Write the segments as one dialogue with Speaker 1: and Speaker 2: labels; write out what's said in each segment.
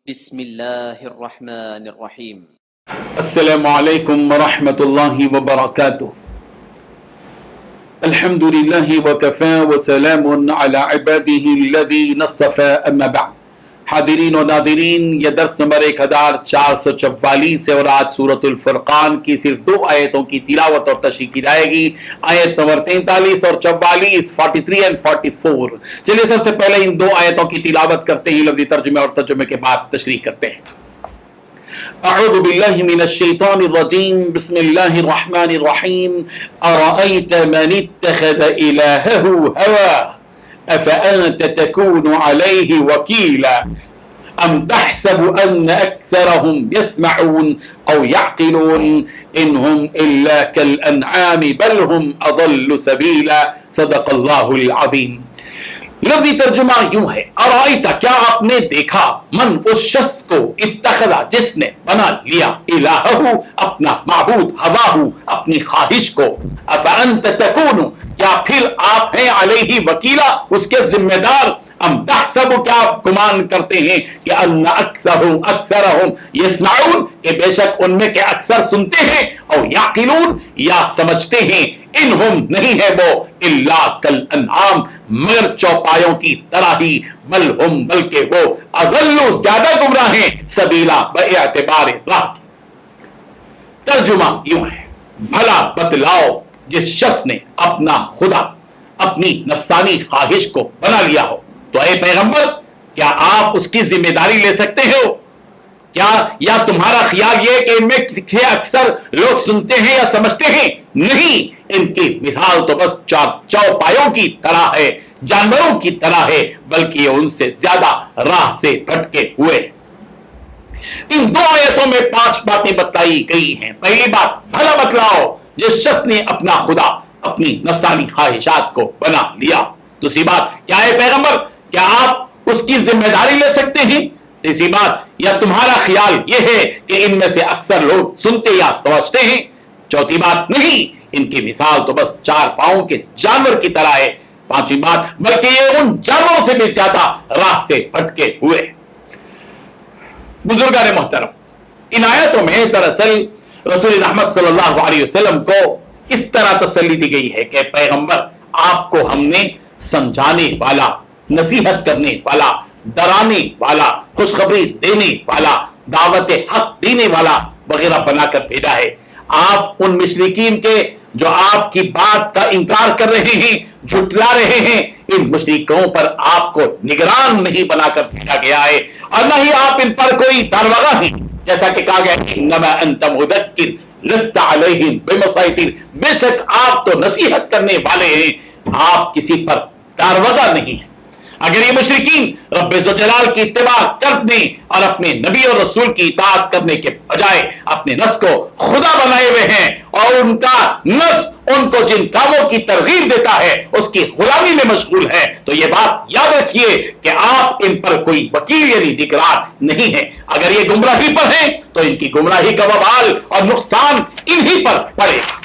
Speaker 1: بسم اللہ الرحمن الرحیم۔
Speaker 2: السلام علیکم ورحمۃ اللہ وبرکاتہ۔ الحمد للہ وکفی وسلام علی عباده الذین اصطفی، اما بعد۔ حاضرین و ناظرین، یہ درس نمبر 1444 ہے اور آج سورۃ الفرقان کی صرف 2 آیتوں کی تلاوت اور تشریح کی جائے گی، آیت نمبر 43 اور 44، 43 and 44۔ چلیے سب سے پہلے ان 2 آیتوں کی تلاوت کرتے ہیں، لفظی ترجمے اور ترجمے کے بعد تشریح کرتے ہیں۔ اعوذ باللہ من الشیطان الرجیم، بسم اللہ الرحمن الرحیم۔ ارأیت من اتخذ الہہ ہوا افأنت تکون علیہ وکیلا ام تحسب ان اکثرهم يسمعون او يعقلون انهم الا كالانعام بل هم اضل سبیلا، صدق اللہ العظیم۔ لفظی ترجمہ یوں ہے، ارائیتا، کیا آپ نے دیکھا، من، اس شخص کو، اتخذا، جس نے بنا لیا، الہہ، اپنا معبود، ہواہ، اپنی خواہش کو، افانت تکون، کیا پھر آپ ہیں، علیہ وکیلا، اس کے ذمہ دار، ام تحسب، کیا آپ گمان کرتے ہیں کہ ان اکثرہم یسمعون، کہ بے شک ان میں کے اکثر سنتے ہیں، او یعقلون، یا سمجھتے ہیں، انہم، نہیں ہے وہ، الا کالانعام، مگر چوپایوں کی طرح ہی، بل ہم، بلکہ وہ، اضل، زیادہ گمراہ ہیں، سبیلا، باعتبار راہ۔ ترجمہ یوں ہے، بھلا بتلاؤ جس شخص نے اپنا خدا اپنی نفسانی خواہش کو بنا لیا ہو، تو اے پیغمبر، کیا آپ اس کی ذمہ داری لے سکتے ہو؟ کیا یا تمہارا خیال یہ کہ ان میں سے اکثر لوگ سنتے ہیں یا سمجھتے ہیں؟ نہیں، ان کی مثال تو بس چوپایوں کی طرح ہے، جانوروں کی طرح ہے، بلکہ یہ ان سے زیادہ راہ سے بھٹکے ہوئے۔ ان 2 آیتوں میں 5 باتیں بتائی گئی ہیں۔ پہلی بات، بھلا بتلاؤ جس شخص نے اپنا خدا اپنی نفسانی خواہشات کو بنا لیا۔ دوسری بات، کیا ہے پیغمبر، کیا آپ اس کی ذمہ داری لے سکتے ہیں؟ تیسری بات، یا تمہارا خیال یہ ہے کہ ان میں سے اکثر لوگ سنتے یا سمجھتے ہیں؟ چوتھی بات، نہیں، ان کی مثال تو بس 4 پاؤں کے جانور کی طرح ہے۔ پانچویں بات، بلکہ یہ ان جانوروں سے بھی زیادہ راہ سے بھٹکے ہوئے۔ بزرگان محترم، ان آیتوں میں دراصل رسول رحمت صلی اللہ علیہ وسلم کو اس طرح تسلی دی گئی ہے کہ پیغمبر، آپ کو ہم نے سمجھانے والا، نصیحت کرنے والا، ڈرانے والا، خوشخبری دینے والا، دعوت حق دینے والا وغیرہ بنا کر بھیجا ہے۔ آپ ان مشرکین کے جو آپ کی بات کا انکار کر رہے ہیں، جھٹلا رہے ہیں، ان مشرکوں پر آپ کو نگران نہیں بنا کر بھیجا گیا ہے، اور نہ ہی آپ ان پر کوئی داروغہ ہیں، جیسا کہ کہا گیا، انما انت مذکر لست علیہم بمسیطر، بے شک آپ تو نصیحت کرنے والے ہیں، آپ کسی پر داروغہ نہیں ہیں۔ اگر یہ مشرکین رب ذوالجلال کی اتباع کرنے اور اپنے نبی اور رسول کی اطاعت کرنے کے بجائے اپنے نفس کو خدا بنائے ہوئے ہیں، اور ان کا نفس ان کو جن کاموں کی ترغیب دیتا ہے اس کی غلامی میں مشغول ہے، تو یہ بات یاد رکھیے کہ آپ ان پر کوئی وکیل یعنی نگران نہیں ہے۔ اگر یہ گمراہی پر ہیں تو ان کی گمراہی کا وبال اور نقصان انہی پر پڑے گا۔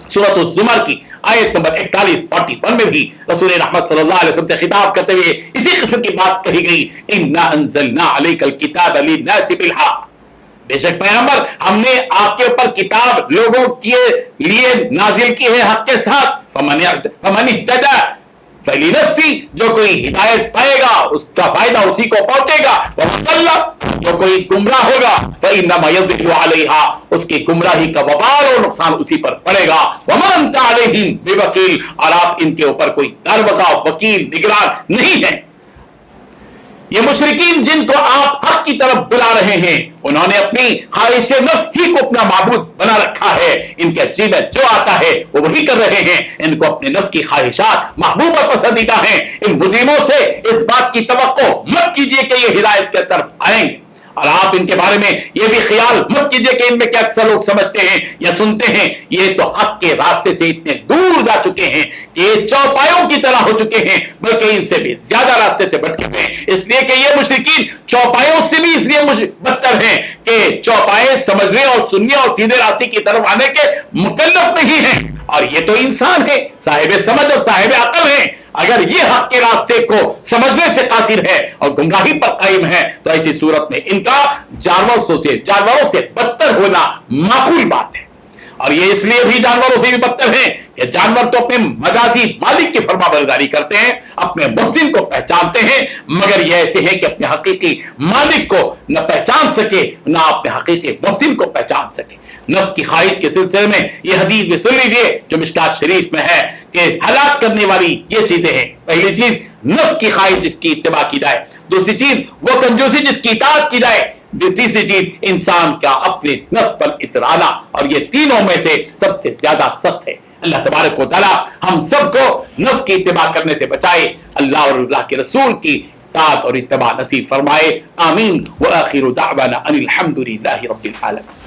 Speaker 2: سورۃ الزمر کی آیت نمبر 41، 41 میں بھی رسول رحمت صلی اللہ علیہ وسلم سے خطاب کرتے ہوئے اسی قسم کی بات کہی گئی، اِنَّا أَنزَلْنَا عَلَيْكَ الْكِتَابَ لِلنَّاسِ بِالْحَقِّ، بے شک پیغمبر، ہم نے آپ کے اوپر کتاب لوگوں کے لیے نازل کی ہے حق کے ساتھ، فَمَنِ اهْتَدَىٰ فَلِنَفْسِهِ، جو کوئی ہدایت پائے گا اس کا فائدہ اسی کو پہنچے گا، وَمَنْ ضَلَّ، جو کوئی گمراہ ہوگا، فَإِنَّمَا يَضِلُّ عَلَيْهَا، اس کی گمراہی کا وبال اور نقصان اسی پر پڑے گا، وَمَا أَنْتَ عَلَيْهِمْ بِوَكِيلٍ، اور آپ ان کے اوپر کوئی داروغہ، وکیل، نگران نہیں ہے۔ یہ مشرکین جن کو آپ حق کی طرف بلا رہے ہیں، انہوں نے اپنی خواہش نفس ہی کو اپنا معبود بنا رکھا ہے، ان کے جی میں جو آتا ہے وہ وہی کر رہے ہیں، ان کو اپنے نفس کی خواہشات محبوب اور پسندیدہ ہیں۔ ان مجرموں سے اس بات کی توقع مت کیجیے کہ یہ ہدایت کی طرف آئیں گے، اور آپ ان کے بارے میں یہ بھی خیال مت کیجیے کہ ان میں کیا اکثر لوگ سمجھتے ہیں یا سنتے ہیں، یہ تو حق کے راستے سے اتنے دور جا چکے ہیں کہ یہ چوپایوں کی طرح ہو چکے ہیں، بلکہ ان سے بھی زیادہ راستے سے بھٹکے ہوئے ہیں، اس لیے کہ یہ مشرکین چوپایوں سے بھی اس لیے بدتر ہیں کہ چوپائے سمجھنے اور سننے اور سیدھے راستے کی طرف آنے کے مکلف نہیں ہیں، اور یہ تو انسان ہے، صاحب سمجھ اور صاحب عقل ہیں۔ اگر یہ حق کے راستے کو سمجھنے سے قاصر ہے اور گمراہی پر قائم ہے تو ایسی صورت میں ان کا جانوروں سے بدتر ہونا معقول بات ہے. اور یہ اس لیے بھی جانوروں سے بھی بدتر ہیں کہ جانور تو اپنے مجازی مالک کی فرما برداری کرتے ہیں، اپنے محسن کو پہچانتے ہیں، مگر یہ ایسے ہیں کہ اپنے حقیقی مالک کو نہ پہچان سکے نہ اپنے حقیقی محسن کو پہچان سکے. نفس کی خواہش کے سلسلے میں یہ حدیث بھی سن لیجیے جو مشکات شریف میں ہے کہ ہلاک کرنے والی یہ چیزیں ہیں. پہلی چیز نفس کی خواہش جس کی اتباع کی جائے، دوسری چیز وہ کنجوسی جس کی اطاعت کی جائے، تیسری چیز انسان کا اپنے نفس پر اطرانا، اور یہ تینوں میں سے سب سے زیادہ سخت ہے. اللہ تبارک و تعالی ہم سب کو نفس کی اتباع کرنے سے بچائے، اللہ اور اللہ کے رسول کی اطاعت اور اتباع نصیب فرمائے. آمین. وآخر دعوانا ان الحمد للہ رب العالمین.